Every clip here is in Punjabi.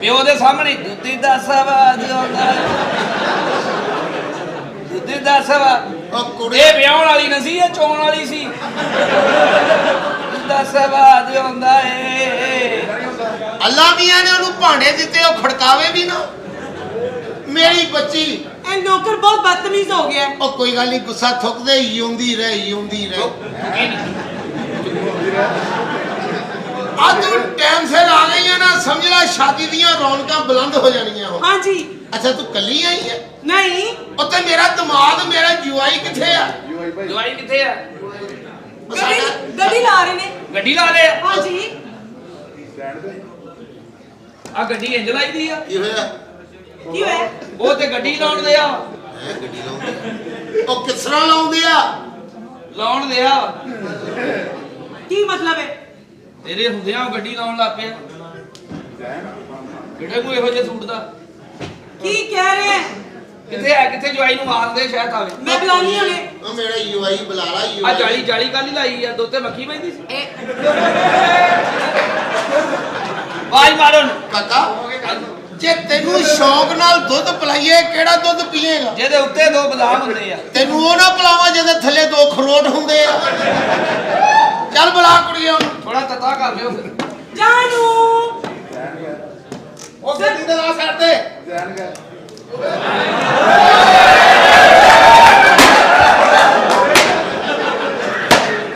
ਪਿਓ ਦੇ ਸਾਹਮਣੇ ਦੁੱਧੀ ਦਾ ਸਵਾਦ ਆਉਂਦਾ ਦੁੱਧੀ ਦਾ ਸਵਾਦ ਉਹ ਕੁੜੀ ਇਹ ਵਿਆਹਣ ਵਾਲੀ ਨਹੀਂ ਸੀ ਇਹ ਚੋਣ ਵਾਲੀ ਸੀ ਦਾ ਸਵਾਦ ਆਉਂਦਾ ਏ ਅੱਲਾ ਮੀਆਂ ਨੇ ਉਹਨੂੰ ਭਾਂਡੇ ਦਿੱਤੇ ਉਹ ਖੜਕਾਵੇ ਵੀ ਨਾ ਮੇਰੀ ਬੱਚੀ ਇਹ ਨੌਕਰ ਬਹੁਤ ਬਦਤਮੀਜ਼ ਹੋ ਗਿਆ ਉਹ ਕੋਈ ਗੱਲ ਨਹੀਂ ਗੁੱਸਾ ਥੁੱਕਦੇ ਯੂੰਦੀ ਰਹਿ ਅੱਜ ਤੂੰ ਟਾਈਮ ਸਿਰ ਆ ਗਈ ਹੈ ਨਾ ਸਮਝ ਲੈ ਸ਼ਾਦੀ ਦੀਆਂ ਰੌਣਕਾਂ ਬੁਲੰਦ ਹੋ ਜਾਣੀਆਂ ਹੁਣ हाँ जी ਅੱਛਾ ਤੂੰ ਕੱਲੀ ਆਈ ਹੈ नहीं ਉੱਤੇ ਮੇਰਾ ਦਿਮਾਗ ਮੇਰਾ ਜੁਆਈ ਕਿੱਥੇ ਆ ਜਵਾਈ ਕਿੱਥੇ ਆ ਉਹ गड्डी ਸਾਡਾ गड्डी ला रहे ने ਗੱਡੀ ਲਾ ਲਿਆ हाँ जी ਆ ਗੱਡੀ ਇੰਜ ਲਾਈ ਦੀ ਆ ਕੀ ਹੋਇਆ क्यों है ਉਹ ਤੇ ਗੱਡੀ ਲਾਉਣ ਦਿਆ ਹੈ ਗੱਡੀ ਲਾਉਂਦੇ ਉਹ ਕਿਸ ਤਰ੍ਹਾਂ ਲਾਉਂਦੇ ਆ ਲਾਉਣ ਦਿਆ की मतलब है ਤੇਰੇ ਹੁੰਦਿਆਂ ਉਹ ਗੱਡੀ ਲਾਉਣ ਲੱਗ ਪਿਆ ਕਿਹੜੇ ਨੂੰ ਇਹੋ ਜਿਹੇ ਸੂਟ ਦਾ की कह रहे हैं ਕਿੱਥੇ ਹੈ ਕਿੱਥੇ ਜਵਾਈ ਨੂੰ ਮਾਰਦੇ ਸ਼ਾਇਦ ਆਵੇ मैं बुलानी है उन्हें ਉਹ ਮੇਰਾ ਯੂਆਈ ਬੁਲਾ ਲਾ ਆ ਜਾਲੀ ਜਾਲੀ ਕਾਲੀ ਲਾਈ ਆ ਦੋਤੇ ਮੱਖੀ ਪੈਂਦੀ ਸੀ ਵਾਈ ਮਾਰਨ ਕਾਕਾ ਜੇ ਤੈਨੂੰ ਸ਼ੌਕ ਨਾਲ ਦੁੱਧ ਪਿਲਾਈਏ ਕਿਹੜਾ ਦੁੱਧ ਪੀਏਗਾ ਜਿਹਦੇ ਉੱਤੇ ਦੋ ਬਦਾਮ ਹੁੰਦੇ ਆ ਤੈਨੂੰ ਉਹ ਨਾ ਪਿਲਾਵਾਂ ਜਿਹਦੇ ਥੱਲੇ ਦੋ ਖਰੋਟ ਹੁੰਦੇ ਆ ਚੱਲ ਬੁਲਾ ਕੁੜੀਆਂ ਨੂੰ ਥੋੜਾ ਤਤਾ ਕਰ ਲਿਓ ਫਿਰ जानू ਉਹ ਗੱਡੀ ਦੇ ਨਾਲ ਸਾਈਡ ਤੇ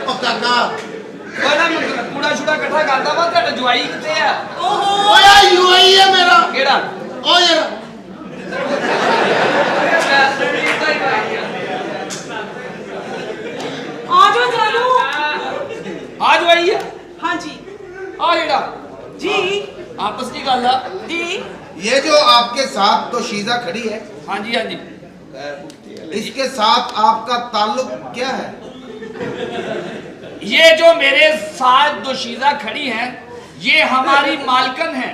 ਉਹ ਕਾਕਾ ਉਹ ਨਾ ਕੂੜਾ ਛੁੜਾ ਇਕੱਠਾ ਕਰਦਾ ਵਾ ਤੁਹਾਡਾ ਜਵਾਈ ਕਿੱਥੇ ਆ ओहो ਓਏ ਆ ਯੂਆਈ ਹੈ ਮੇਰਾ ਕਿਹੜਾ ਉਹ ਯਾਰ आ जाओ जानू ਆ ਜਵਾਈ ਆ हाँ जी ਆ ਜਿਹੜਾ जी ਆਪਸ ਦੀ ਗੱਲ ਆ जी ये जो आपके साथ तो शीजा खड़ी है ਹਾਂਜੀ ਹਾਂਜੀ इसके साथ आपका ताल्लुक क्या है ये जो मेरे साथ दोशीजा खड़ी हैं ये हमारी मालकन है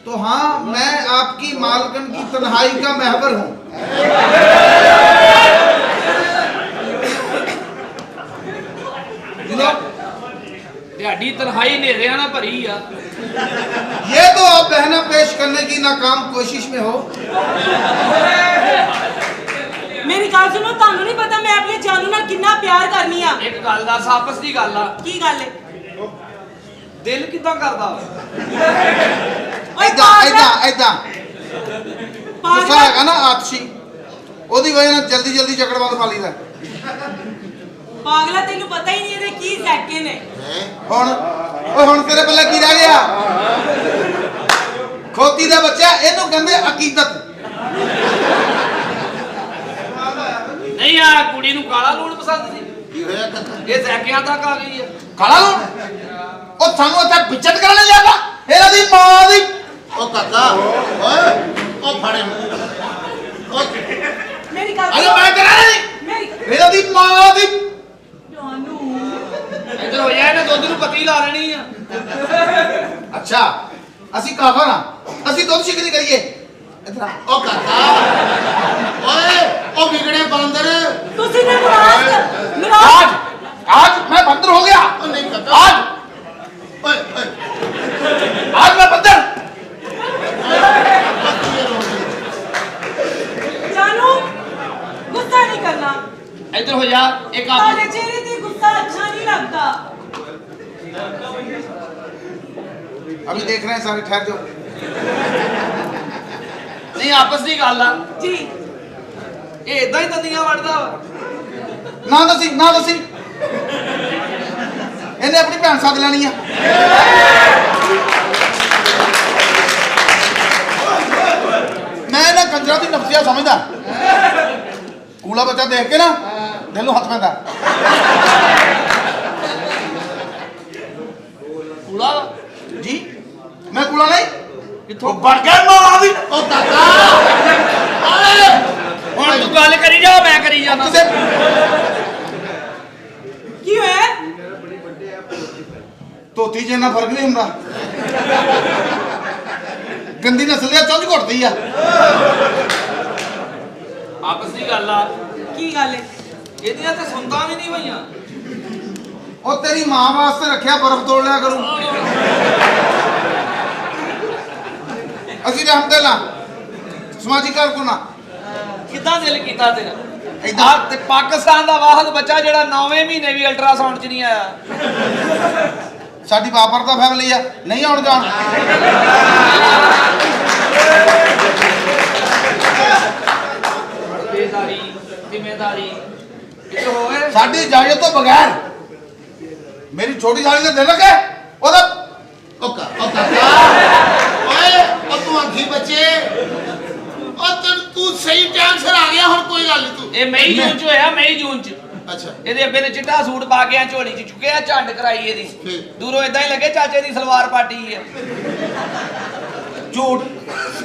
तो हाँ मैं आपकी मालकन की तन्हाई का महवर हूँ ध्याड़ी तन्हाई नेरिया ना भरी आ ये तो आप बहना पेश करने की नाकाम कोशिश में हो मेरी गल सुनो तानू नहीं पता मैं अपने जानू नाल कितना प्यार करनी आ एक गल दस आपस की गल आ की गल है दिल किदां करदा ओए ऐदा ऐदा ऐदा गुस्सा पागल हैगा ना आतशी ओदी वजह नाल जल्दी जल्दी जकड़बंद पा लीदा पागला तेनू पता ही नहीं है की सैके ने ਹੁਣ ਓਏ ਹੁਣ ਤੇਰੇ ਪੱਲੇ ਕੀ ਰਹਿ ਗਿਆ ਖੋਤੀ ਦਾ ਬੱਚਾ ਇਹਨੂੰ ਕਹਿੰਦੇ ਅਕੀਦਤ नहीं आ कुड़ी नु काला लूण पसंद सी ਕੀ ਹੋਇਆ ਕਾਕਾ ये सैकियां तक आ गई है ਕਾਲਾ ਨੂੰ ਉਹ ਸਾਨੂੰ ਇੱਥੇ ਵਿਚਤ ਕਰਨ ਲਿਆਗਾ ਇਹਨਾਂ ਦੀ ਮਾਂ ਦੀ ਉਹ ਕਾਕਾ ਓਏ ਉਹ ਫੜੇ ਉਹ मेरी गल ਅਰੇ ਮੈਂ ਕਰਾਂ ਨਹੀਂ मेरी ਇਹਨਾਂ ਦੀ ਮਾਂ ਦੀ जानू इधर हो जाए ना दुध नु पत्ती ला लेनी आ ਅੱਛਾ ਅਸੀਂ ਕਾਫਰ ਨਾ ਅਸੀਂ ਦੁੱਧ ਸ਼ਿਕਰੀ ਕਰੀਏ ਇਧਰ ਉਹ ਕਾਕਾ ਓਏ ਉਹ ਵਿਗੜੇ ਬਾਂਦਰ तुसी ने नाराज आज आज मैं बंदर हो गया ਉਹ ਨਹੀਂ ਕਾਕਾ आज ਓਏ ਓਏ आज मैं बंदर जानू गुस्सा नहीं करना इधर हो जा एक आप तारे चेहरे ते गुस्सा अच्छा नहीं लगता अभी देख रहे हैं सारे ठहर जाओ नहीं आपस की गल आ जी ये इदां ही दंदियां वड़दा वा ना दसी ਇਹਨੇ ਆਪਣੀ ਭੈਣ ਸੱਦ ਲੈਣੀ ਆ ਮੈਂ ਇਹਨਾਂ ਕੰਜਰਾਂ ਦੀ ਨਫਸੀਆ ਸਮਝਦਾ ਕੂਲਾ ਬੱਚਾ ਦੇਖ ਕੇ ਨਾ ਦਿਲ ਨੂੰ ਹੱਥ ਪੈਂਦਾ कूड़ा ਜੀ ਮੈਂ ਕੂਲਾ ਨਹੀਂ किथों ਬਣ ਗਿਆ ਮਾਂ ਦੀ ਉਹ ਕਾਕਾ ਓਏ हुण तू गल करी जा मैं करी जाना ਕਿਸੇ की है ਧੋਤੀ 'ਚ ਇੰਨਾ ਫਰਕ ਨਹੀਂ ਹੁੰਦਾ ਗੰਦੀ ਨਸਲ ਦੀ ਚੁੰਝ ਘੁੱਟਦੀ ਆ आपस की गल आ की गल है ਇਹਦੀਆਂ ਤੇ ਸੁਣਦਾ ਵੀ ਨਹੀਂ ਹੋਈਆਂ ਉਹ ਤੇਰੀ ਮਾਂ ਵਾਸਤੇ ਰੱਖਿਆ ਬਰਫ਼ ਤੋੜ ਲਿਆ ਕਰੂ ਅਸੀਂ ਰਹਿਮਦਿਲ ਸਮਾਜਿਕ ਕਾਰਕੁਨ ਕਿੱਦਾਂ ਦਿਲ ਕੀਤਾ ਤੇਰਾ ਏਦਾਂ। ਆਹ ਤੇ ਪਾਕਿਸਤਾਨ ਦਾ ਵਾਹਦ ਬੱਚਾ ਜਿਹੜਾ 9ਵੇਂ ਮਹੀਨੇ ਵੀ ਅਲਟਰਾਸਾਊਂਡ 'ਚ ਨਹੀਂ ਆਇਆ। ਸਾਡੀ ਬਾਪਰ ਦਾ ਫੈਮਿਲੀ ਆ, ਨਹੀਂ ਆਉਣ ਜਾਣ। ਜ਼ਿੰਮੇਦਾਰੀ ਇਹ ਹੋਏ ਸਾਡੀ ਇਜਾਜ਼ਤ ਤੋਂ ਬਗੈਰ ਮੇਰੀ ਛੋਟੀ ਸਾਲੀ ਦੇ ਦਿਲ ਲੱਗੇ ਉਹਦਾ ਓਕਾ ਓਏ ਉਹ ਤੂੰ ਅੱਖੀ ਬੱਚੇ ਤੂੰ ਸਹੀ ਟਾਈਮ ਸਿਰ ਆ ਗਿਆ ਹੁਣ ਕੋਈ ਗੱਲ ਨਹੀਂ ਤੂੰ ਇਹ ਮਈ ਜੂਨ 'ਚ ਹੋਇਆ, ਮਈ ਜੂਨ 'ਚ। ਅੱਛਾ ਇਹਦੇ ਅੱਬੇ ਨੇ ਚਿੱਟਾ ਸੂਟ ਪਾ ਕੇ ਆ ਝੋਲੀ 'ਚ ਚੁੱਕਿਆ, ਝੰਡ ਕਰਾਈ ਇਹਦੀ। ਫਿਰ? ਦੂਰੋਂ ਇਦਾਂ ਹੀ ਲੱਗੇ ਚਾਚੇ ਦੀ ਸਲਵਾਰ ਪਾਟੀ ਹੈ। ਝੂਠ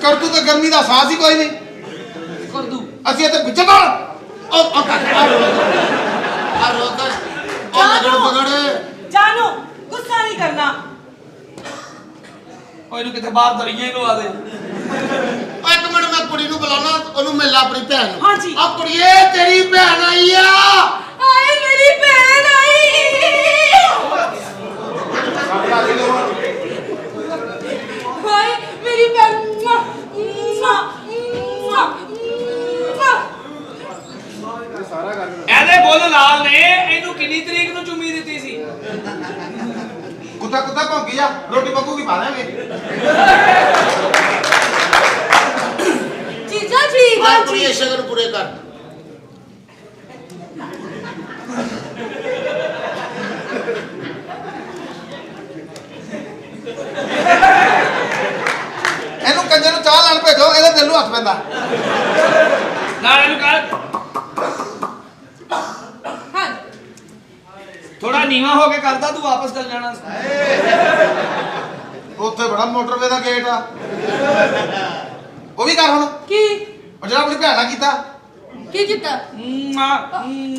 ਕਰ ਤੂੰ ਤਾਂ ਗਰਮੀ ਦਾ ਸਾਹ ਹੀ ਕੋਈ ਨਹੀਂ। ਕਰਦੂ ਅਸੀਂ ਇੱਥੇ ਗੁੱਜਰ ਨਾਲ ਉਹ ਓਕਾ ਆ ਰੋਕ ਉਹ ਨਗੜ ਪਕੜ ਜਾਨੂ ਗੁੱਸਾ ਨਹੀਂ ਕਰਨਾ। ਉਹ ਇਹਨੂੰ ਕਿਤੇ ਬਾਹਰ ਦਰੀਏ ਨੂੰ ਆ ਦੇ। ਓ ਇੱਕ ਮਿੰਟ ਮੈਂ ਕੁੜੀ ਨੂੰ ਬੁਲਾਉਣਾ ਉਹਨੂੰ ਮਿਲ ਲਾ ਆਪਣੀ ਭੈਣ ਨੂੰ। ਹਾਂਜੀ। ਆ ਕੁੜੀਏ ਤੇਰੀ ਭੈਣ ਆਈ ਆ। ਆਏ ਮੇਰੀ ਭੈਣ ਆਈ। ਹਾਏ ਮੇਰੀ ਭੈਣ। ਇਹਦੇ ਬੁੱਲ ਲਾਲ ਨੇ ਇਹਨੂੰ ਕਿੰਨੀ ਤਰੀਕ ਨੂੰ ਚੁੰਮੀ ਦਿੱਤੀ ਸੀ? ਕੁੱਤਾ ਭੌਂਕੀ ਜਾ, ਰੋਟੀ ਪੱਕੂਗੀ ਪਾ ਦਾਂਗੇ। ਜੀਜਾ ਜੀ ਆ ਕੁੜੀਏ ਸ਼ਗਨ ਪੂਰੇ ਕਰ। ਇਹਨੂੰ ਕੰਜਰ ਨੂੰ ਚਾਹ ਲੈਣ ਭੇਜੋ, ਇਹਦੇ ਦਿਲ ਨੂੰ ਹੱਥ ਪੈਂਦਾ। ਨਾਲ ਇਹਨੂੰ ਕਰ ਹਾਂ ਥੋੜਾ ਨੀਵਾ ਹੋ ਕੇ ਕਰਦਾ, ਤੂੰ ਵਾਪਸ ਚੱਲ ਜਾਣਾ। ਉੱਥੇ ਬੜਾ ਮੋਟਰਵੇ ਦਾ ਗੇਟ ਆ, ਉਹ ਵੀ ਕਰ ਹੁਣ। ਕੀ ਉਹ ਜਿਹੜਾ ਆਪਣੀ ਭੈਣ ਨਾਲ ਕੀਤਾ। ਕੀ ਕੀਤਾ? ਮੈਂ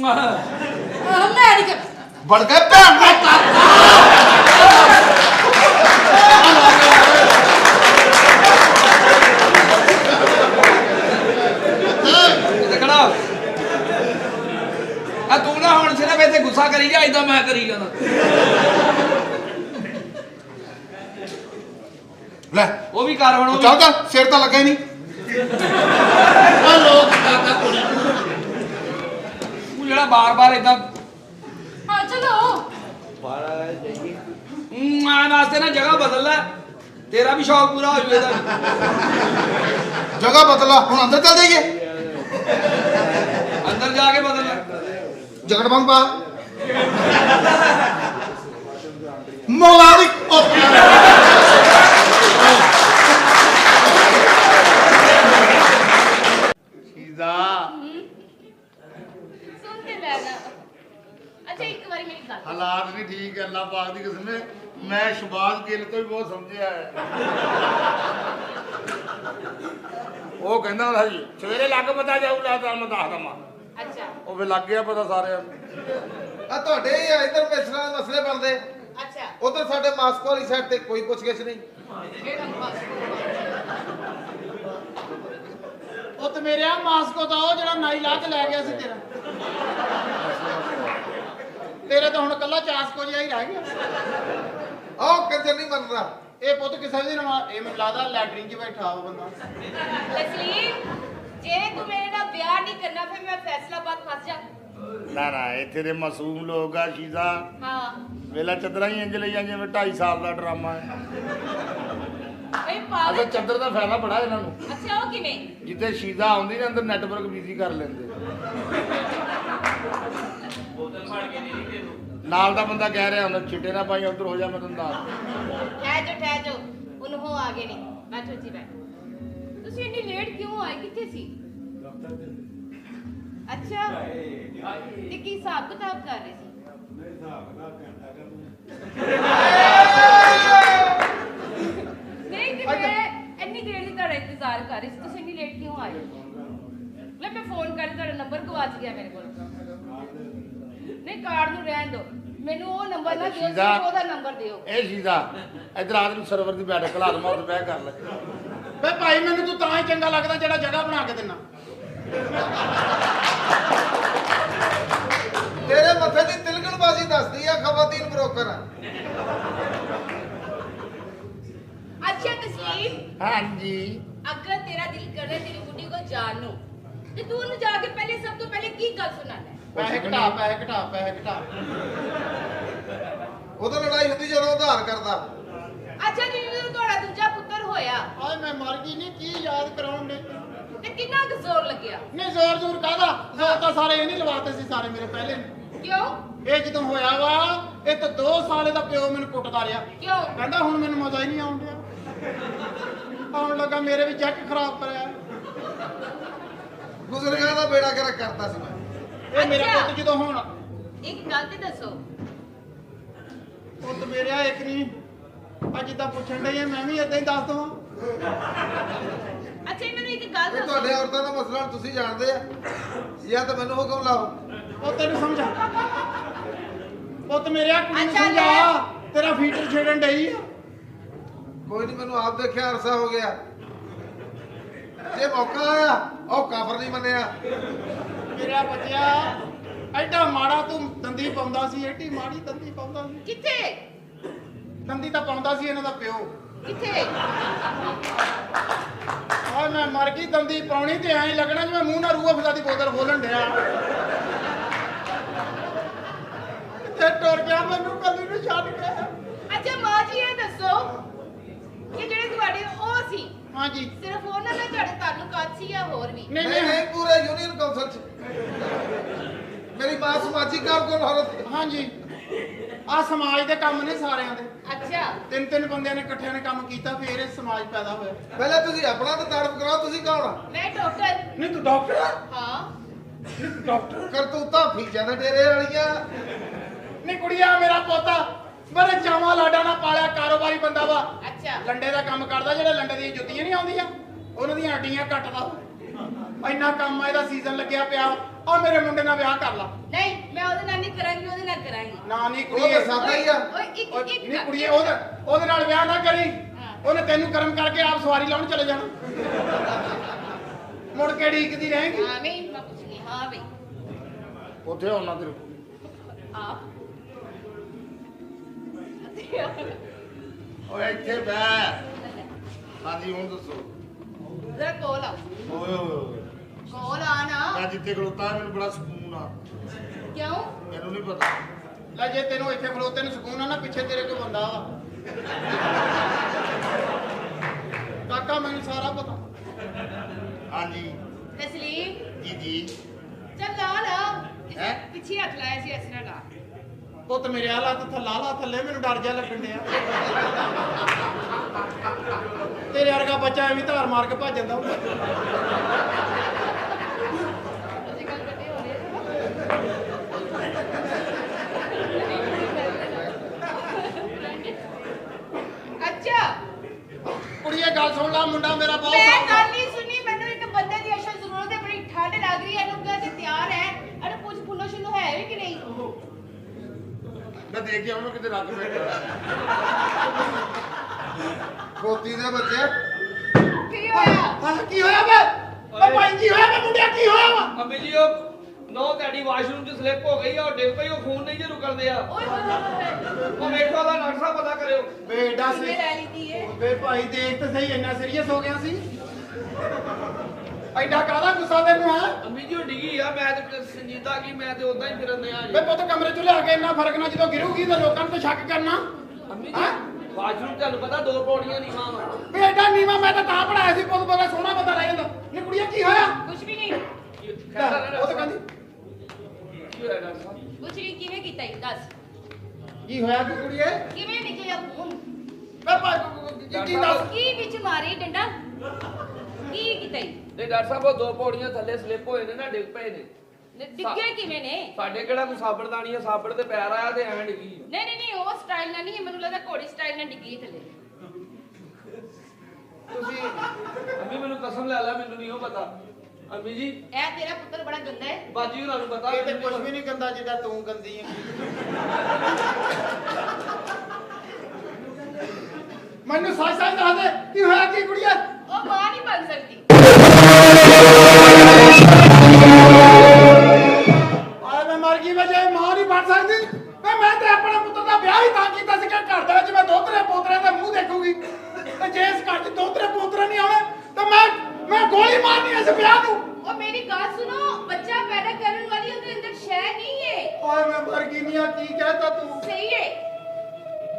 ਮੈਂ ਨਹੀਂ ਕਰ। ਬੜ ਕੇ ਭੈਣ ਦਾ ਦੇਖਣਾ ਆ ਤੂੰ ਨਾ ਹੁਣ ਸਿਰਫ ਇੱਥੇ ਗੁੱਸਾ ਕਰੀ ਜਾ, ਏਦਾਂ ਮੈਂ ਕਰੀ ਜਾਣਾ। ਲੈ ਉਹ ਵੀ ਕਰ ਹੁਣ। ਉਹ ਚੱਲ ਚੱਲ, ਸਿਰ ਤਾਂ ਲੱਗਾ ਹੀ ਨਹੀਂ। ਓ ਲੋਕ ਕਾਕਾ ਕੁੜੀ ਤੂੰ ਜਿਹੜਾ ਬਾਰ-ਬਾਰ ਏਦਾਂ ਹਾਂ ਚਲੋ। ਨਾਸਤੇ ਨਾਲ ਜਗ੍ਹਾ ਬਦਲ ਲੈ, ਤੇਰਾ ਵੀ ਸ਼ੌਕ ਪੂਰਾ ਹੋ ਜਾਵੇ ਇਹਦਾ। ਜਗ੍ਹਾ ਬਦਲਾ, ਹੁਣ ਅੰਦਰ ਚੱਲ ਜਾਈਏ। ਅੰਦਰ ਜਾ ਕੇ ਬਦਲ ਲੈ। ਜਗੜ ਬੰਦ ਪਾ ਮੌਲਾ ਦੀ। ਸ਼ੀਜ਼ਾ ਸੁਣ ਤੇ ਲੈਣਾ। ਅੱਛਾ ਇੱਕ ਵਾਰੀ ਮੇਰੀ ਗੱਲ ਹਾਲਾਤ ਨਹੀਂ ਠੀਕ ਹੈ, ਅੱਲਾ ਪਾਕ ਦੀ ਕਸਮ ਹੈ। ਮੈਂ ਸ਼ਬਾਜ਼ ਗਿੱਲ ਤੋਂ ਵੀ ਬਹੁਤ ਸਮਝਿਆ ਹੈ। ਉਹ ਕਹਿੰਦਾ ਹੁੰਦਾ ਜੀ ਸਵੇਰੇ ਲੱਗ ਪਤਾ ਜਾਊ ਲਾ ਤਾਂ ਮੈਂ ਦੱਸ ਦਵਾਂ। ਅੱਛਾ ਉਹ ਫੇ ਲੱਗ ਗਿਆ ਪਤਾ ਸਾਰਿਆਂ ਨੂੰ। ਆ ਤੁਹਾਡੇ ਇੱਧਰ ਪੈਸਰਾਂ ਦੇ ਮਸਲੇ ਬਣਦੇ, ਅੱਛਾ ਉਧਰ ਸਾਡੇ ਮਾਸਕੋ ਵਾਲੀ ਸਾਈਡ ਤੇ ਕੋਈ ਪੁੱਛਗਿੱਛ ਨਹੀਂ। ਇਹ ਢੰਗ ਬਸ ਉਹ ਤੇ ਮੇਰੇ ਆ ਮਾਸਕੋ ਦਾ ਉਹ ਜਿਹੜਾ ਨਾਈ ਲਾ ਕੇ ਲੈ ਗਿਆ ਸੀ ਤੇਰਾ। ਤੇਰੇ ਤਾਂ ਹੁਣ ਕੱਲਾ ਚਾਸਕੋ ਜਿਹਾ ਹੀ ਰਹਿ ਗਿਆ। ਆਹ ਕੰਜਰ ਨਹੀਂ ਮੰਨਦਾ। ਇਹ ਪੁੱਤ ਕਿਸੇ ਦੀ ਨਵਾਂ ਇਹ ਮੈਨੂੰ ਲੱਗਦਾ ਲੈਟਰਿੰਗ 'ਚ ਬੈਠਾ ਉਹ ਬੰਦਾ। ਤਸਲੀਮ ਜੇ ਤੂੰ ਮੇਰੇ ਨਾਲ ਵਿਆਹ ਨਹੀਂ ਕਰਨਾ ਫਿਰ ਮੈਂ ਫੈਸਲਾਬਾਦ ਫਸ ਜਾ। ਨਾ ਇੱਥੇ ਦੇ ਮਾਸੂਮ ਲੋਕ ਆ ਸ਼ੀਜ਼ਾ। ਹਾਂ ਵੇਲਾ ਚੱਦਰਾਂ ਹੀ ਇੰਜ ਲਈ ਜਾਂਦੇ ਜਿਵੇਂ 2.5 ਸਾਲ ਦਾ ਡਰਾਮਾ ਹੈ। ਬਈ ਅਸਲ ਪਾਗਲ। ਚੱਦਰ ਦਾ ਫਾਇਦਾ ਬੜਾ ਇਹਨਾਂ ਨੂੰ। ਅੱਛਾ ਉਹ ਕਿਵੇਂ? ਜਿੱਥੇ ਸ਼ੀਜ਼ਾ ਆਉਂਦੀ ਨਾ ਅੰਦਰ ਨੈਟਵਰਕ ਬਿਜ਼ੀ ਕਰ ਲੈਂਦੇ। ਨਾਲ ਦਾ ਬੰਦਾ ਕਹਿ ਰਿਹਾ ਹੁੰਦਾ ਛਿੱਟੇ ਨਾ ਪਾਈ ਉਧਰ ਹੋ ਜਾ ਮੈਂ ਤੈਨੂੰ ਦੱਸ। ਠਹਿਰ ਜਾਓ ਉਹਨੂੰ ਹੋ ਆ ਗਏ ਨਹੀਂ। ਬੈਠੋ ਜੀ ਬੈਠੋ। ਤੁਸੀਂ ਇੰਨੀ ਲੇਟ ਕਿਉਂ ਆਏ? ਕਿੱਥੇ ਸੀ? ਅੱਛਾ ਤੇ ਕੀ ਹਿਸਾਬ ਕਿਤਾਬ ਕਰ ਰਹੇ ਸੀ? ਨਹੀਂ ਤੇ ਮੈਂ ਇੰਨੀ ਦੇਰ ਦੀ ਤੁਹਾਡਾ ਇੰਤਜ਼ਾਰ ਕਰ ਰਹੀ ਸੀ। ਤੁਸੀਂ ਇੰਨੀ ਲੇਟ ਕਿਉਂ ਆਏ? ਲੈ ਮੈਂ ਫੋਨ ਕਰਕੇ ਤੁਹਾਡਾ ਨੰਬਰ ਗਵਾਚ ਗਿਆ ਮੇਰੇ ਕੋਲ। ਨਹੀਂ ਕਾਰਡ ਨੂੰ ਰਹਿਣ ਦਿਓ, ਮੈਨੂੰ ਉਹ ਨੰਬਰ ਨਾ ਦਿਓ, ਸਿਰਫ ਉਹਦਾ ਨੰਬਰ ਦਿਓ। ਇਹ ਸ਼ੀਜ਼ਾ ਇਧਰ ਆਦਮੀ ਸਰਵਰ ਦੀ ਬੈਠਕ ਖਲਾ ਦਮਾ ਉਹ ਬਹਿ ਕਰ ਲੈ। ਵੇ ਭਾਈ ਮੈਨੂੰ ਤੂੰ ਤਾਂ ਹੀ ਚੰਗਾ ਲੱਗਦਾ ਜਿਹੜਾ ਜਗ੍ਹਾ ਬਣਾ ਕੇ ਦਿੰਨਾ। ਤੇਰੇ ਮੱਥੇ ਦੀ ਤਿਲਕਣਬਾਜ਼ੀ ਦੱਸਦੀ ਆ ਖਵਾਤੀਨ ਬ੍ਰੋਕਰ ਆ। अच्छा तस्लीम, हाँ जी। अगर तेरा दिल कर रहा है तेरी बुढ़ी को जानो तो तू उन्हें जाके पहले सब तो पहले की गल सुनाना है। पैसे घटा पैसे घटा पैसे घटा। ਉਹ ਤਾਂ ਲੜਾਈ ਹੁੰਦੀ ਜਦੋਂ ਉਧਾਰ ਕਰਦਾ। अच्छा जी जो ਤੁਹਾਡਾ ਦੂਜਾ ਪੁੱਤਰ ਹੋਇਆ ਆਏ ਮੈਂ ਮਰ ਗਈ ਨਹੀਂ ਕੀ ਯਾਦ ਕਰਾਉਣ ਨੇ। ਤੇ ਕਿੰਨਾ ਕੁ ਜ਼ੋਰ ਲੱਗਿਆ? ਨਹੀਂ ਜ਼ੋਰ ਜ਼ੋਰ ਕਾਹਦਾ ਜ਼ੋਰ ਤਾਂ ਸਾਰੇ ਇਹ ਨਹੀਂ ਲਵਾਤੇ ਸੀ ਸਾਰੇ ਮੇਰੇ ਪਹਿਲੇ ਨੇ। ਕਿਉਂ ਇਹ ਜਦੋਂ ਹੋਇਆ ਵਾ ਇਹ ਤਾਂ 2 ਸਾਲ ਦਾ ਪਿਓ ਮੈਨੂੰ ਕੁੱਟਦਾ ਰਿਹਾ। ਕਿਉਂ? ਕਹਿੰਦਾ ਹੁਣ ਮੈਨੂੰ ਮਜ਼ਾ ਹੀ ਨਹੀਂ ਆਉਣ ਡਿਆ। ਆਉਣ ਲੱਗਾ ਮੇਰੇ ਵੀ ਚੈੱਕ ਖਰਾਬ ਕਰਿਆ। ਗੁਜ਼ਰਿਆਂ ਦਾ ਬੇੜਾ ਗਰਕ ਕਰਦਾ ਸੀ ਮੈਂ। ਇਹ ਮੇਰਾ ਅੱਛਾ। ਪੁੱਤ ਜਦੋਂ ਹੁਣ ਇੱਕ ਗੱਲ ਤੇ ਦੱਸੋ। ਪੁੱਤ ਮੇਰਾ ਇੱਕ ਨਹੀਂ ਅੱਜ ਜਿੱਦਾਂ ਪੁੱਛਣ ਡਈ ਆ ਮੈਂ ਵੀ ਇਦਾਂ ਹੀ ਦੱਸ ਦਵਾਂ। ਅੱਛਾ ਮੈਨੂੰ ਇੱਕ ਗੱਲ ਇਹ ਦੱਸੋ। ਤੁਹਾਡੇ ਔਰਤਾਂ ਦਾ ਮਸਲਾ ਹੁਣ ਤੁਸੀਂ ਜਾਣਦੇ ਆ ਜਾਂ ਤਾਂ ਮੈਨੂੰ ਹੁਕਮ ਲਾਓ। ਉਹ ਤੈਨੂੰ ਸਮਝਾ ਪੁੱਤ ਮੇਰਿਆ ਕੁੜੀ ਨੂੰ ਅੱਛਾ ਲੈ। ਸਮਝਾ ਤੇਰਾ ਫੀਟਰ ਛੇੜਨ ਡਈ ਆ। ਕੋਈ ਨਹੀਂ ਮੈਨੂੰ ਆਪ ਦੇਖਿਆ ਅਰਸਾ ਹੋ ਗਿਆ। ਜੇ ਮੌਕਾ ਆਇਆ ਉਹ ਕਾਫਰ ਨਹੀਂ ਮੰਨਿਆ। ਮੇਰਾ ਬੱਚਿਆ ਐਡਾ ਮਾੜਾ ਤੂੰ ਦੰਦੀ ਪਾਉਂਦਾ ਸੀ ਐਡੀ ਮਾੜੀ ਦੰਦੀ ਪਾਉਂਦਾ ਸੀ। ਕਿੱਥੇ ਦੰਦੀ ਤਾਂ ਪਾਉਂਦਾ ਸੀ ਇਹਨਾਂ ਦਾ ਪਿਓ। ਕਿੱਥੇ? ਓਏ ਮੈਂ ਮਰ ਗਈ ਦੰਦੀ ਪਾਉਣੀ ਤੇ ਐਂ ਲੱਗਣਾ ਜਿਵੇਂ ਮੂੰਹ ਨਾਲ ਰੂਹ ਅਫਜ਼ਾ ਦੀ ਬੋਤਲ ਖੋਲਣ ਡਿਆ। ਤੇ ਟੁਰ ਗਿਆ ਮੈਨੂੰ ਕੱਲੀ ਨੂੰ ਛੱਡ ਕੇ। ਅੱਛਾ ਮਾਂ ਜੀ ਇਹ ਦੱਸੋ ਕਿ ਜਿਹੜੇ ਤੁਹਾਡੇ ਉਹ ਸੀ ਹਾਂਜੀ ਸਿਰਫ ਉਹਨਾਂ ਨਾਲ ਤੁਹਾਡੇ ਤਾਲੁਕਾਤ ਸੀ ਜਾਂ ਹੋਰ ਵੀ? ਨਹੀਂ ਨਹੀਂ ਨਹੀਂ ਨਹੀਂ ਪੂਰੇ ਯੂਨੀਅਨ ਕਾਉਂਸਲ ਚ ਮੇਰੀ ਮਾਂ ਸਮਾਜੀ ਕਾਰਕੁਨ ਔਰਤ। ਹਾਂਜੀ ਆ ਸਮਾਜ ਦੇ ਕੰਮ ਨੇ ਸਾਰਿਆਂ ਦੇ। ਅੱਛਾ 3 ਬੰਦਿਆਂ ਨੇ ਇਕੱਠਿਆਂ ਨੇ ਕੰਮ ਕੀਤਾ ਫੇਰ ਇਹ ਸਮਾਜ ਪੈਦਾ ਹੋਇਆ। ਪਹਿਲਾਂ ਤੁਸੀਂ ਆਪਣਾ ਤਾਂ ਤਾਰਫ ਕਰਾਓ। ਤੁਸੀਂ ਕੌਣ ਆ? ਮੈਂ ਡਾਕਟਰ। ਨਹੀਂ ਤੂੰ ਡਾਕਟਰ ਆ? ਹਾਂ ਨਹੀਂ ਤੂੰ ਡਾਕਟਰ ਕਰਤੂਤਾਂ ਫੀਜਾਂ ਦੇ ਡੇਰੇ ਵਾਲੀਆਂ। ਨਹੀਂ ਕੁੜੀਆ ਮੇਰਾ ਪੋਤਾ ਬੜੇ ਚਾਵਾਂ ਲਾਡਾ ਨਾਲ ਪਾਲਿਆ ਕਾਰੋਬਾਰੀ ਬੰਦਾ ਵਾ। ਅੱਛਾ ਲੰਡੇ ਦਾ ਕੰਮ ਕਰਦਾ ਜਿਹੜੇ ਲੰਡੇ ਦੀਆਂ ਜੁੱਤੀਆਂ ਨਹੀਂ ਆਉਂਦੀਆਂ ਉਹਨਾਂ ਦੀਆਂ ਹੱਡੀਆਂ ਕੱਟਦਾ। ਇੰਨਾ ਕੰਮ ਆ ਇਹਦਾ ਸੀਜ਼ਨ ਲੱਗਿਆ ਪਿਆ ਆ ਮੇਰੇ ਮੁੰਡੇ ਨਾਲ ਵਿਆਹ ਕਰ ਲਾ। ਨਹੀਂ ਮੈਂ ਉਹਦੇ ਨਾਲ ਨਹੀਂ ਕਰਾਂਗੀ ਉਹਦੇ ਨਾਲ ਕਰਾਂਗੀ। ਨਾ ਨਹੀਂ ਉਹ ਕੁੜੀਏ ਤਾਂ ਸਾਦਾ ਹੀ ਆ। ਓਏ ਇੱਕ ਨਹੀਂ ਕੁੜੀਏ ਉਹਦੇ ਨਾਲ ਵਿਆਹ ਨਾ ਕਰੀ। ਉਹਨੇ ਤੈਨੂੰ ਕਰਮ ਕਰਕੇ ਆਪ ਸਵਾਰੀ ਲਾਉਣ ਚਲੇ ਜਾਣਾ। ਮੁੜ ਕੇ ਢੀਕਦੀ ਰਹੇਗੀ। ਹਾਂ ਮੈਂ ਕੁਛ ਨਹੀਂ। ਹਾਂ ਬਈ ਉੱਥੇ ਆਉਣਾ ਤੇਰੇ ਆਪ ਓਏ ਇੱਥੇ ਬਹਿ। ਹਾਂਜੀ ਹੁਣ ਦੱਸੋ। ਜ਼ਰਾ ਕੋਲ ਆ ਓਏ ਓਏ ਕੋਲ ਆ ਨਾ। ਮੈਂ ਜਿੱਥੇ ਖਲੋਤਾ ਮੈਨੂੰ ਬੜਾ ਸਕੂਨ ਆ। ਕਿਉਂ? ਮੈਨੂੰ ਨਹੀਂ ਪਤਾ। ਲੈ ਜੇ ਤੈਨੂੰ ਇੱਥੇ ਖਲੋਤੇ ਨੂੰ ਸਕੂਨ ਆ ਨਾ ਪਿੱਛੇ ਤੇਰੇ ਕੋਈ ਬੰਦਾ ਵਾ। ਕਾਕਾ ਮੈਨੂੰ ਸਾਰਾ ਪਤਾ। ਹਾਂਜੀ ਤਸਲੀਮ ਜੀ ਜੀ। ਚੱਲ ਲਾ ਲਾ ਹੈਂ? ਪਿੱਛੇ ਹੱਥ ਲਾਇਆ ਸੀ ਇਸ ਨਾਲ ਲਾ। ਪੁੱਤ ਮੇਰੇ ਹਾਲਾ ਤੇ ਲਾ ਥੱਲੇ ਮੈਨੂੰ ਡਰ ਜਾ ਲੱਗਣ ਡਿਆ। ਤੇਰੇ ਵਰਗਾ ਬੱਚਾ ਐਵੇਂ ਧਾਰ ਮਾਰ ਕੇ ਭੱਜ ਜਾਂਦਾ ਹੁੰਦਾ। ਤੁਸੀਂ ਗੱਲ ਕਰਦੇ ਹੋ ਰਹੇ ਅੱਛਾ ਕੁੜੀਏ ਗੱਲ ਸੁਣ ਲਾ ਮੁੰਡਾ ਮੇਰਾ ਬਹੁਤ ਮੈਂ ਸਾਊ ਗੱਲ ਨਹੀਂ ਸੁਣੀ। ਮੈਨੂੰ ਇੱਕ ਬੰਦੇ ਦੀ ਅਸਲ ਜ਼ਰੂਰਤ ਹੈ। ਬੜੀ ਠੰਡ ਲੱਗ ਰਹੀ ਹੈ। ਇਹਨੂੰ ਕਿਹਾ ਤੇ ਤਿਆਰ ਹੈ। ਅਰੇ ਕੁਝ ਫੁੱਲੋ ਸ਼ੁੱਲੋ ਹੈ ਵੀ ਕਿ ਨਹੀਂ? ਮੈਂ ਦੇਖ ਕੇ ਆਉਣਾ ਕਿਤੇ ਰੱਖ ਬੈਠਾ। ਖੋਤੀ ਦੇ ਬੱਚੇ ਕੀ ਹੋਇਆ? ਹਾਂ ਕੀ ਹੋਇਆ ਵੇ ਓ ਭਾਈ ਕੀ ਹੋਇਆ ਵੇ ਮੁੰਡਿਆ ਕੀ ਹੋਇਆ ਵਾ? ਅਮੀ ਜੀ ਉਹ ਨੋ ਤੁਹਾਡੀ ਵਾਸ਼ਰੂਮ 'ਚ ਸਲਿੱਪ ਹੋ ਗਈ ਆ ਉਹ ਡਿੱਗ ਪਈ ਉਹ ਖੂਨ ਨਹੀਂ ਜੇ ਰੁਕਣਦੇ ਆ ਓਏ ਹੋਏ ਹੋਏ ਉਹ ਵੇਖੋ ਦਾ ਡਾਕਟਰ ਸਾਹਿਬ ਪਤਾ ਕਰਿਓ। ਬੇਟਾ ਹੋਏ ਸੀ ਲੈ ਲਈਦੀ ਏ। ਵੇ ਭਾਈ ਦੇਖ ਤੇ ਸਹੀ ਇੰਨਾ ਸੀਰੀਅਸ ਹੋ ਗਿਆ ਸੀ। ਐਡਾ ਕਾਹਦਾ ਗੁੱਸਾ ਤੈਨੂੰ ਆ? ਅਮੀ ਜੀ ਉਹ ਡਿੱਗੀ ਆ ਮੈਂ ਤੇ ਸੰਜੀਦਾ ਕੀ ਮੈਂ ਤੇ ਉਦਾਂ ਹੀ ਫਿਰਨ ਦਿਆ ਵੇ ਪੁੱਤ ਕਮਰੇ ਚ ਲਿਆ ਕੇ ਇੰਨਾ ਫਰਕ ਨਾ ਜਦੋਂ ਗਿਰੂਗੀ ਤਾਂ ਲੋਕਾਂ ਨੂੰ ਤਾਂ ਸ਼ੱਕ ਕਰਨਾ। ਅਮੀ ਜੀ ਵਾਸ਼ਰੂਮ ਤੁਹਾਨੂੰ ਪਤਾ 2 ਪੌੜੀਆਂ ਨਹੀਂ ਮਾਂ ਵੇ ਐਡਾ ਨੀਵਾ ਮੈਂ ਤਾਂ ਪੜਾਇਆ ਸੀ ਪੁੱਤ ਬੜਾ ਸੋਹਣਾ ਬੰਦਾ ਰਹਿ ਜਾਂਦਾ। ਨੀ ਕੁੜੀਆ ਕੀ ਹੋਇਆ? ਕੁਝ ਵੀ ਨਹੀਂ। ਉਹ ਤਾਂ ਕਹਿੰਦੀ ਕੀ ਹੋਇਆ ਡਾਕਟਰ ਸਾਹਿਬ? ਕੁਝ ਨਹੀਂ। ਕਿਵੇਂ ਕੀਤਾ ਇਹ ਦੱਸ? ਕੀ ਹੋਇਆ ਕਿ ਕੁੜੀਏ? ਕਿਵੇਂ ਨਿਕਲਿਆ ਖੂਨ? ਵੇ ਭਾਈ ਕੀ ਦੱਸ? ਕੀ ਵਿੱਚ ਮਾਰੀ ਡੰਡਾ? ਕੀ ਕੀਤਾ ਇਹ? ਨਹੀਂ ਡਾਕਟਰ ਸਾਹਿਬ ਉਹ 2 ਪੌੜੀਆਂ ਥੱਲੇ ਸਲਿੱਪ ਹੋਏ ਨੇ ਨਾ ਡਿੱਗ ਪਏ ਨੇ। ਡਿੱਗੇ ਕਿਵੇਂ ਨੇ? ਸਾਡੇ ਕਿਹੜਾ ਕੋਈ ਸਾਬੜਦਾਨੀ ਆ ਸਾਬੜ ਤੇ ਪੈਰ ਆਇਆ ਤੇ ਐਵੇਂ ਡਿੱਗੀ। ਨਹੀਂ ਉਹ ਸਟਾਈਲ ਨਾਲ ਨਹੀਂ। ਮੈਨੂੰ ਲੱਗਦਾ ਘੋੜੀ ਸਟਾਈਲ ਨਾਲ ਡਿੱਗੀ ਥੱਲੇ। ਤੁਸੀਂ ਅਮੀ ਮੈਨੂੰ ਕਸਮ ਲੈ ਲੈ ਮੈਨੂੰ ਨਹੀਂ ਉਹ ਪਤਾ। ਅਮੀ ਜੀ ਇਹ ਤੇਰਾ ਪੁੱਤਰ ਬੜਾ ਗੰਦਾ ਹੈ। ਬਾਜੀ ਉਹਨਾਂ ਨੂੰ ਪਤਾ ਇਹ ਤੇ ਕੁਝ ਵੀ ਨਹੀਂ ਗੰਦਾ ਜਿੱਦਾਂ ਤੂੰ ਗੰਦੀ ਹੈ। ਮੈਨੂੰ ਸੱਚ ਦੱਸ ਦੇ ਕੀ ਹੋਇਆ ਕੀ ਕੁੜੀਏ? ਉਹ ਮਾਂ ਨਹੀਂ ਬਣ ਸਕਦੀ। ਆਏ ਮੈਂ ਮਰ ਗਈ ਵੇ ਜੇ ਮਾਂ ਨਹੀਂ ਬਣ ਸਕਦੀ ਵੇ ਮੈਂ ਤੇ ਆਪਣੇ ਪੁੱਤਰ ਦਾ ਵਿਆਹ ਹੀ ਤਾਂ ਕੀਤਾ ਸੀ ਕਿ ਘਰ ਦੇ ਵਿੱਚ ਮੈਂ ਦੋਤਰੇ ਪੋਤਰੇ ਦਾ ਮੂੰਹ ਦੇਖੂਗੀ ਤੇ ਜੇ ਚ ਵਿਆਹ ਨੂੰ ਉਹ ਮੇਰੀ ਗੱਲ ਸੁਣੋ ਬੱਚਾ ਪੈਦਾ ਕਰਨ ਵਾਲੀ ਉਹਦੇ ਅੰਦਰ ਸ਼ੈ ਨਹੀਂ ਹੈ ਓਏ ਮੈਂ ਮਰ ਗਈ ਨਹੀਂ ਆ ਕੀ ਕਹਿਤਾ ਤੂੰ ਸਹੀ ਹੈ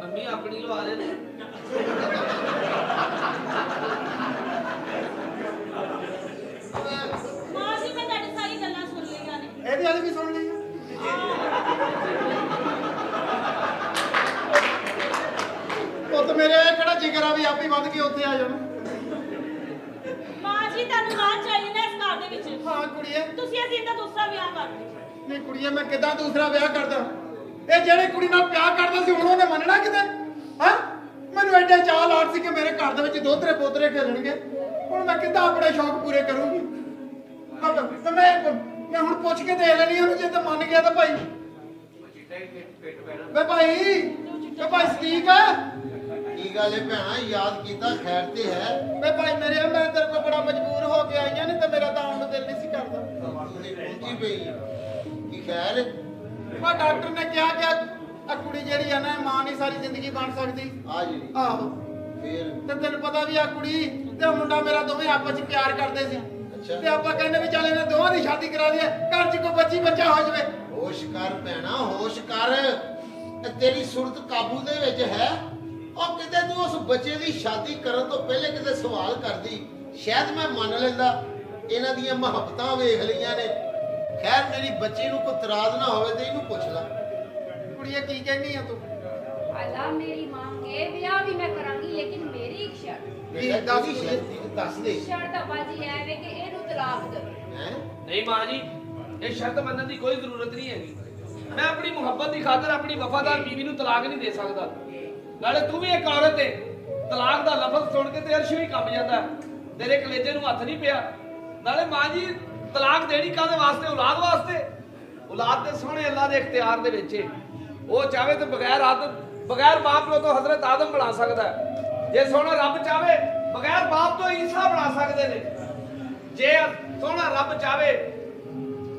ਮੰਮੀ ਆਪਣੀ ਲਵਾ ਦੇ ਨੇ ਮਾਂ ਜੀ ਮੈਂ ਤੁਹਾਡੀ ਸਾਰੀ ਗੱਲਾਂ ਸੁਣ ਲਈਆਂ ਨੇ ਇਹਦੀ ਵਾਲੀ ਵੀ ਸੁਣ ਲਈ ਉਹ ਤਾਂ ਮੇਰੇ ਇਹ ਕਿਹੜਾ ਜਿਗਰ ਆ ਵੀ ਆਪ ਹੀ ਵੱਧ ਕੇ ਉੱਥੇ ਆ ਜਾਣਾ ਮਾਂ ਜੀ ਤੁਹਾਨੂੰ ਮਾਂ ਚਾਹੀਦੀ ਨਾ ਇਸ ਘਰ ਦੇ ਵਿੱਚ ਹਾਂ ਕੁੜੀਏ ਤੁਸੀਂ ਅਸੀਂ ਇਹਦਾ ਦੂਸਰਾ ਵਿਆਹ ਕਰ ਦਿਓ ਨਹੀਂ ਕੁੜੀਏ ਮੈਂ ਕਿੱਦਾਂ ਦੂਸਰਾ ਵਿਆਹ ਕਰਦਾ ਇਹ ਜਿਹੜੇ ਕੁੜੀ ਨਾਲ ਪਿਆਰ ਕਰਦਾ ਸੀ ਹੁਣ ਉਹਨੇ ਮੰਨਣਾ ਕਿਤੇ ਹਾਂ ਮੈਨੂੰ ਐਡੇ ਚਾਹ ਲਾਟ ਸੀ ਕਿ ਮੇਰੇ ਘਰ ਦੇ ਵਿੱਚ ਦੋਤਰੇ ਪੋਤਰੇ ਖੇਲਣਗੇ ਹੁਣ ਮੈਂ ਕਿੱਦਾਂ ਆਪਣੇ ਸ਼ੌਕ ਪੂਰੇ ਕਰੂੰਗੀ ਤੇ ਮੈਂ ਹੁਣ ਪੁੱਛ ਕੇ ਦੇਖ ਲੈਣੀ ਉਹਨੂੰ ਜੇ ਤਾਂ ਮੰਨ ਗਿਆ ਤਾਂ ਭਾਈ ਵੇ ਭਾਈ ਸਦੀਕ ਕੀ ਗੱਲ ਹੈ ਭੈਣਾ ਯਾਦ ਕੀਤਾ ਖੈਰ ਤੇ ਹੈ ਵੇ ਭਾਈ ਮੇਰੇ ਮੈਂ ਤੇਰੇ ਕੋਲ ਬੜਾ ਮਜਬੂਰ ਹੋ ਕੇ ਆਈਆਂ ਨਹੀਂ ਤੇ ਮੇਰਾ ਤਾਂ ਆਉਣ ਨੂੰ ਦਿਲ ਨਹੀਂ ਸੀ ਕਰਦਾ ਤੁਸੀਂ ਪਹੁੰਚੀ ਪਈ ਕੀ ਖੈਰ ਮੈਂ ਡਾਕਟਰ ਨੇ ਕਿਹਾ ਕਿ ਆ ਕੁੜੀ ਜਿਹੜੀ ਆ ਨਾ ਇਹ ਮਾਂ ਨਹੀਂ ਸਾਰੀ ਜ਼ਿੰਦਗੀ ਬਣ ਸਕਦੀ ਆ ਜੀ ਆਹੋ ਫੇਰ ਤੇ ਤੈਨੂੰ ਪਤਾ ਵੀ ਆ ਕੁੜੀ ਤੇ ਉਹ ਮੁੰਡਾ ਮੇਰਾ ਦੋਵੇਂ ਆਪਸ ਵਿੱਚ ਪਿਆਰ ਕਰਦੇ ਸੀ ਅੱਛਾ। ਤੇ ਆਪਾਂ ਕਹਿੰਦੇ ਵੀ ਚੱਲ ਇਹਨਾਂ ਦੋਵਾਂ ਦੀ ਸ਼ਾਦੀ ਕਰਾ ਦਈਏ ਘਰ 'ਚ ਕੋਈ ਬੱਚਾ ਹੋ ਜਾਵੇ ਹੋਸ਼ ਕਰ ਭੈਣਾ ਹੋਸ਼ ਕਰ ਇਹ ਤੇਰੀ ਸੁਰਤ ਕਾਬੂ ਦੇ ਵਿੱਚ ਹੈ ਉਹ ਕਿਤੇ ਤੂੰ ਉਸ ਬੱਚੇ ਦੀ ਸ਼ਾਦੀ ਕਰਨ ਤੋਂ ਪਹਿਲੇ ਕਿਤੇ ਸਵਾਲ ਕਰਦੀ ਸ਼ਾਇਦ ਮੈਂ ਮੰਨ ਲੈਂਦਾ ਇਹਨਾਂ ਦੀਆਂ ਮੁਹੱਬਤਾਂ ਵੇਖ ਲਈਆਂ ਨੇ ਖੈਰ ਮੇਰੀ ਬੱਚੀ ਨੂੰ ਕੋਈ ਇਤਰਾਜ਼ ਨਾ ਹੋਵੇ ਤੇ ਇਹਨੂੰ ਪੁੱਛ ਲੈ ਕੁੜੀਏ ਕੀ ਕਹਿੰਦੀ ਆ ਤੂੰ ਅੱਲਾ ਮੇਰੀ ਮਾਂ ਇਹ ਵਿਆਹ ਵੀ ਮੈਂ ਕਰਾਂਗੀ ਲੇਕਿਨ ਮੇਰੀ ਇੱਕ ਸ਼ਰਤ ਬੇਟਾ ਦੱਸ ਦੱਸ ਦੇ। ਦੱਸ ਦੇ ਸ਼ਰਤ ਬਾਜੀ ਐ ਵੇ ਕਿ ਇਹਨੂੰ ਤਲਾਕ ਦੇ ਹੈ ਨਹੀਂ ਮਾਂ ਜੀ ਇਹ ਸ਼ਰਤ ਮੰਨਣ ਦੀ ਕੋਈ ਜ਼ਰੂਰਤ ਨਹੀਂ ਹੈਗੀ ਮੈਂ ਆਪਣੀ ਮੁਹੱਬਤ ਦੀ ਖਾਤਰ ਆਪਣੀ ਵਫਾਦਾਰ ਬੀਵੀ ਨੂੰ ਤਲਾਕ ਨਹੀਂ ਦੇ ਸਕਦਾ ਨਾਲੇ ਤੂੰ ਵੀ ਇੱਕ ਔਰਤ ਹੈ ਤਲਾਕ ਦਾ ਲਫ਼ਜ਼ ਸੁਣ ਕੇ ਤੇ ਅਰਸ਼ ਵੀ ਕੰਬ ਜਾਂਦਾ ਤੇਰੇ ਕਲੇਜੇ ਨੂੰ ਹੱਥ ਨਹੀਂ ਪਿਆ ਨਾਲੇ ਮਾਂ ਜੀ ਤਲਾਕ ਦੇਣੀ ਕਾਹਦੇ ਵਾਸਤੇ ਔਲਾਦ ਵਾਸਤੇ ਔਲਾਦ ਤੇ ਸੋਹਣੇ ਅੱਲਾ ਦੇ ਇਖਤਿਆਰ ਦੇ ਵਿੱਚ ਹੈ ਉਹ ਚਾਹੇ ਤੇ ਬਗੈਰ ਬਾਪ ਪਿਓ ਤੋਂ ਹਜ਼ਰਤ ਆਦਮ ਬਣਾ ਸਕਦਾ ਹੈ ਜੇ ਸੋਹਣਾ ਰੱਬ ਚਾਹੇ ਬਗੈਰ ਬਾਪ ਤੋਂ ਈਸਾ ਬਣਾ ਸਕਦੇ ਨੇ ਜੇ ਸੋਹਣਾ ਰੱਬ ਚਾਹੇ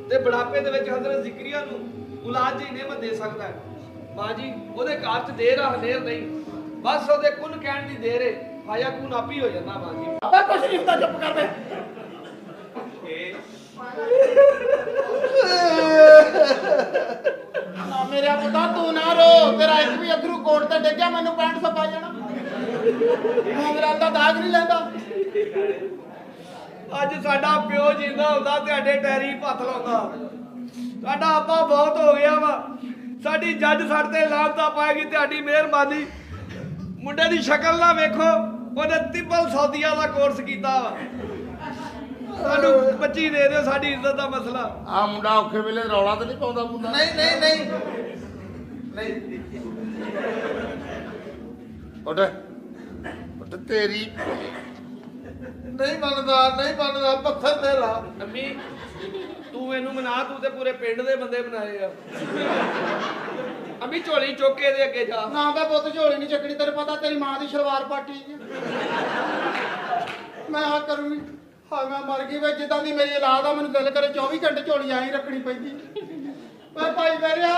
ਤੇ ਬੁਢਾਪੇ ਦੇ ਵਿੱਚ ਹਜ਼ਰਤ ਜ਼ਿਕਰੀਆ ਨੂੰ ਔਲਾਦ ਦੀ ਨਿਮਤ ਦੇ ਸਕਦਾ ਹੈ ਮਾਂ ਜੀ ਉਹਦੇ ਘਰ 'ਚ ਦੇਰ ਆ ਹਨੇਰ ਨਹੀਂ ਬਸ ਉਹਦੇ ਕੁਨ ਕਹਿਣ ਦੀ ਦੇਰ ਹੈ ਆਇਆ ਕੁਨ ਆਪੀ ਹੋ ਜਾਂਦਾ ਮਾਂ ਜੀ ਆਪਾਂ ਕੁਛ ਨਹੀਂ ਹੁੰਦਾ ਚੁੱਪ ਕਰ ਬੈ ਨਾ ਮੇਰੇ ਪੁੱਤਾ ਤੂੰ ਨਾ ਰੋ ਤੇਰਾ ਇੱਕ ਵੀ ਅਥਰੂ ਕੋਟ ਤੇ ਡਿੱਗਿਆ ਮੈਨੂੰ ਪੈਂਟ ਸਪਾ ਜਾਣਾ ਮੋਗਰਾਂ ਦਾ ਦਾਗ ਨਹੀਂ ਲੈਂਦਾ ਅੱਜ ਸਾਡਾ ਪਿਓ ਜਿੰਦਾ ਹੁੰਦਾ ਤੁਹਾਡੇ ਟੈਰੀ ਹੱਥ ਲਾਉਂਦਾ ਸਾਡਾ ਆਪਾ ਬਹੁਤ ਹੋ ਗਿਆ ਵਾ ਸਾਡੀ ਜੱਜ ਸਾਡੇ ਤੇ ਲਾਂਤਾ ਪਾਏਗੀ ਤੁਹਾਡੀ ਮਿਹਰਬਾਨੀ ਮੁੰਡੇ ਦੀ ਸ਼ਕਲ ਨਾ ਵੇਖੋ ਉਹਨੇ ਤਿੱਬਲ ਸੌਦੀਆ ਦਾ ਕੋਰਸ ਕੀਤਾ ਵਾ ਸਾਨੂੰ ਬੱਚੀ ਦੇ ਦਿਓ ਸਾਡੀ ਇੱਜ਼ਤ ਦਾ ਮਸਲਾ ਆ ਮੁੰਡਾ ਔਖੇ ਵੇਲੇ ਰੌਲਾ ਤਾਂ ਨਹੀਂ ਪਾਉਂਦਾ ਮੁੰਡਾ ਨਹੀਂ ਉੱਠ ਤੇਰੀ ਨਹੀਂ ਮੰਨਦਾ ਪੱਥਰ ਤੇ ਲਾ ਅੰਮੀ ਤੂੰ ਇਹਨੂੰ ਮਨਾ ਤੂੰ ਤੇ ਪੂਰੇ ਪਿੰਡ ਦੇ ਬੰਦੇ ਬਣਾਏ ਆ ਅੰਮੀ ਝੋਲੀ ਚੁੱਕ ਕੇ ਇਹਦੇ ਅੱਗੇ ਜਾ ਨਾ ਬੇ ਪੁੱਤ ਝੋਲੀ ਨਹੀਂ ਚੱਕਣੀ ਤੈਨੂੰ ਪਤਾ ਤੇਰੀ ਮਾਂ ਦੀ ਸ਼ਲਵਾਰ ਪਾਟੀ ਮੈਂ ਆ ਕਰੂੰਗੀ ਹਾਂ ਮੈਂ ਮਰ ਗਈ ਵੇ ਜਿੱਦਾਂ ਦੀ ਮੇਰੀ ਔਲਾਦ ਆ ਮੈਨੂੰ ਦਿਲ ਕਰੇ 24 ਘੰਟੇ ਝੋਲੀ ਐਂ ਹੀ ਰੱਖਣੀ ਪੈਂਦੀ ਵੇ ਭਾਈ ਮੇਰਿਆ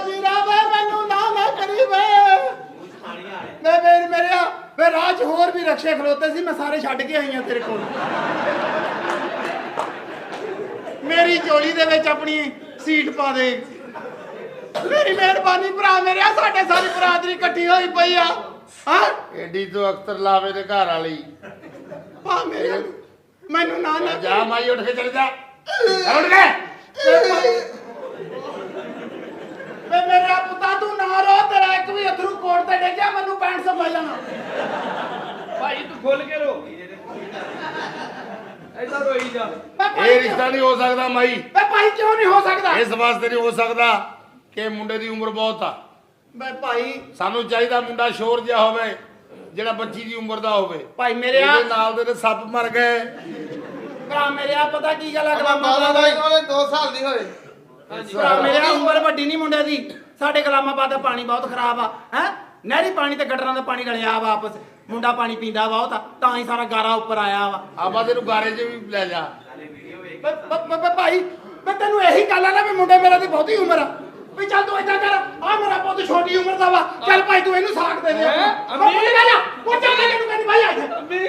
ਵੀਰਾ ਵੇ ਮੈਨੂੰ ਨਾ ਕਰੀ ਵੇ ਮੇਰਿਆ ਵੇ ਰਾਜ ਹੋਰ ਵੀ ਰਕਸ਼ੇ ਖਲੋਤੇ ਸੀ ਮੈਂ ਸਾਰੇ ਛੱਡ ਕੇ ਆਈ ਆ ਤੇਰੇ ਕੋਲ ਮੇਰੀ ਝੋਲੀ ਦੇ ਵਿੱਚ ਆਪਣੀ ਸੀਟ ਪਾ ਦੇ ਮੇਰੀ ਮਿਹਰਬਾਨੀ ਭਰਾ ਮੇਰਿਆ ਸਾਡੇ ਸਾਰੀ ਬਰਾਦਰੀ ਇਕੱਠੀ ਹੋਈ ਪਈ ਆ ਹਾਂ ਏਡੀ ਤੋਂ ਅਖਤਰ ਲਾਵੇ ਦੇ ਘਰ ਵਾਲੀ ਪਾ ਮੇਰੇ ਮੈਨੂੰ ਨਾ ਜਾ ਮਾਈ ਉੱਠ ਕੇ ਚਲ ਜਾ ਉੱਠ ਕੇ ਵੇ ਮੇਰਾ ਪੁੱਤਾ ਤੂੰ ਨਾ ਰੋ ਤੇਰਾ ਇੱਕ ਵੀ ਅਥਰੂ ਕੋਟ ਤੇ ਡਿੱਗਿਆ ਮੈਨੂੰ ਪੈਂਟ ਸਫਾ ਜਾਣਾ ਭਾਈ ਤੂੰ ਖੁੱਲ ਕੇ ਰੋ ਐਦਾਂ ਰੋਈ ਜਾ ਇਹ ਰਿਸ਼ਤਾ ਨਹੀਂ ਹੋ ਸਕਦਾ ਮਾਈ ਵੇ ਭਾਈ ਕਿਉਂ ਨਹੀਂ ਹੋ ਸਕਦਾ ਇਸ ਵਾਸਤੇ ਨਹੀਂ ਹੋ ਸਕਦਾ ਕਿ ਮੁੰਡੇ ਦੀ ਉਮਰ ਬਹੁਤ ਆ ਵੇ ਭਾਈ ਸਾਨੂੰ ਚਾਹੀਦਾ ਮੁੰਡਾ ਸ਼ੋਰ ਜਿਹਾ ਹੋਵੇ ਜਿਹੜਾ ਬੱਚੀ ਦੀ ਉਮਰ ਦਾ ਹੋਵੇ ਭਾਈ ਮੇਰਿਆ ਇਹਦੇ ਨਾਲ ਦੇ ਸੱਪ ਮਰ ਗਏ ਭਰਾ ਮੇਰਿਆ ਪਤਾ ਕੀ ਗੱਲ ਅਗਲਾ ਮਾਦਾ ਦਾ ਉਹਨੇ 2 ਸਾਲ ਦੀ ਹੋਏ ਭਰਾ ਮੇਰਿਆ ਉਮਰ ਵੱਡੀ ਨਹੀਂ ਮੁੰਡੇ ਦੀ ਸਾਡੇ ਕਲਾਮਾਬਾਦ ਦਾ ਪਾਣੀ ਬਹੁਤ ਖਰਾਬ ਆ ਹੈ ਨਹਿਰੀ ਪਾਣੀ ਤੇ ਗਟਰਾਂ ਦਾ ਪਾਣੀ ਰਲਿਆ ਵਾ ਆਪਸ ਮੁੰਡਾ ਪਾਣੀ ਪੀਂਦਾ ਬਹੁਤ ਆ ਤਾਂ ਹੀ ਸਾਰਾ ਗਾਰਾ ਉੱਪਰ ਆਇਆ ਵਾ ਆਪਾਂ ਤੈਨੂੰ ਗਾਰੇ 'ਚ ਵੀ ਲੈ ਜਾ ਭਾਈ ਮੈਂ ਤੈਨੂੰ ਇਹੀ ਗੱਲ ਆ ਨਾ ਵੀ ਮੁੰਡੇ ਮੇਰਾ ਦੀ ਬਹੁਤੀ ਉਮਰ ਆ ਵੀ ਚੱਲ ਤੂੰ ਏਦਾਂ ਕਰ ਆ ਮੇਰਾ ਪੁੱਤ ਛੋਟੀ ਉਮਰ ਦਾ ਵਾ ਚੱਲ ਭਾਈ ਤੂੰ ਇਹਨੂੰ ਸਾਕ ਦੇ ਦੇ ਹੈਂ? ਉਹ ਮੁੰਡੇ ਜਾ ਉਹ ਚੱਲ ਤੈਨੂੰ ਕਹਿੰਦੀ ਭਾਈ ਆ ਜਾ ਵੇ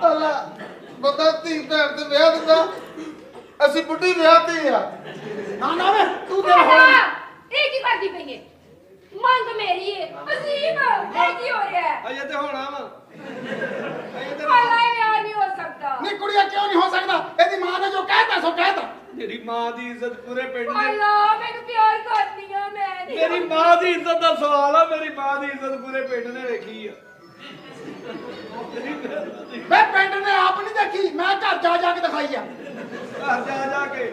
ਅੱਲਾ ਬੰਦਾ ਧੀ ਭੈਣ ਤੇ ਵਿਆਹ ਦਿੰਦਾ, ਅਸੀਂ ਬੁੱਢੀ ਵਿਆਹਤੀ ਆ। ਨਾ ਵੇ ਤੂੰ ਤੇ ਆਹ, ਹੁਣ ਇਹ ਕੀ ਕਰਦੀ ਪਈ ਏ ਮੰਗ ਮੇਰੀ ਏ ਅਸੀਮ ਇਹ ਕੀ ਹੋ ਰਿਹਾ ਹੈ ਅਜੇ ਤੇ ਹੋਣਾ ਵਾ ਅਜੇ ਤੇ ਹਾਲਾ ਵਿਆਹ ਨਹੀਂ ਹੋ ਸਕਦਾ ਨਹੀਂ ਕੁੜੀਆ ਕਿਉਂ ਨਹੀਂ ਹੋ ਸਕਦਾ? ਇਹਦੀ ਮਾਂ ਨੇ ਜੋ ਕਹਿਤਾ ਸੋ ਕਹਿਤਾ। ਮੇਰੀ ਮਾਂ ਦੀ ਇੱਜ਼ਤ ਪੂਰੇ ਪਿੰਡ ਨੇ ਹਾਲਾ ਮੈਨੂੰ ਪਿਆਰ ਕਰਦੀ ਆ ਮੈਂ ਨਹੀਂ ਮੇਰੀ ਮਾਂ ਦੀ ਇੱਜ਼ਤ ਦਾ ਸਵਾਲ ਆ, ਮੇਰੀ ਮਾਂ ਦੀ ਇੱਜ਼ਤ ਪੂਰੇ ਪਿੰਡ ਨੇ ਵੇਖੀ ਆ। ਵੇ ਪਿੰਡ ਨੇ ਆਪ ਨਹੀਂ ਦੇਖੀ, ਮੈਂ ਘਰ ਜਾ ਕੇ ਦਿਖਾਈ ਆ। ਘਰ ਜਾ ਕੇ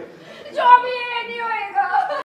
ਜੋ ਵੀ ਇਹ ਨਹੀਂ ਹੋਏਗਾ